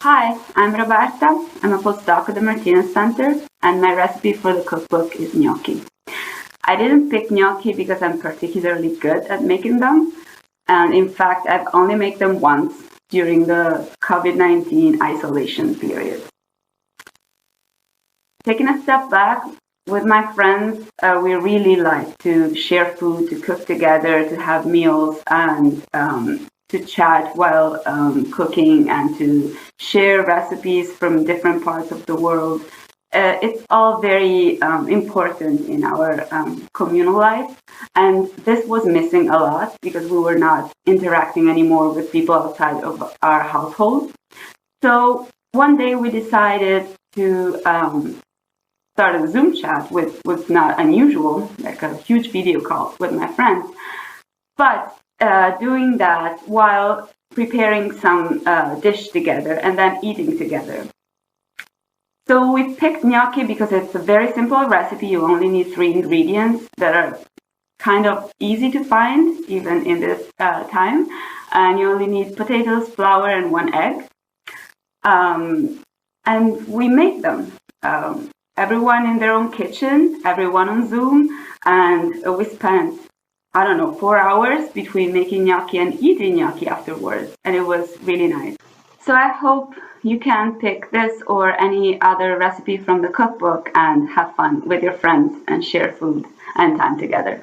Hi, I'm Roberta. I'm a postdoc at the Martinos Center, and my recipe for the cookbook is gnocchi. I didn't pick gnocchi because I'm particularly good at making them, and in fact, I've only made them once during the COVID-19 isolation period. Taking a step back, with my friends, we really like to share food, to cook together, to have meals, and to chat while cooking and to share recipes from different parts of the world. It's all very important in our communal life, and this was missing a lot because we were not interacting anymore with people outside of our household. So one day we decided to start a Zoom chat, which was not unusual, like a huge video call with my friends, but doing that while preparing some dish together and then eating together. So we picked gnocchi because it's a very simple recipe. You only need 3 ingredients that are kind of easy to find even in this time. And you only need potatoes, flour, and 1 egg. And we made them. Everyone in their own kitchen, everyone on Zoom, and we spent 4 hours between making gnocchi and eating gnocchi afterwards, and it was really nice. So I hope you can pick this or any other recipe from the cookbook and have fun with your friends and share food and time together.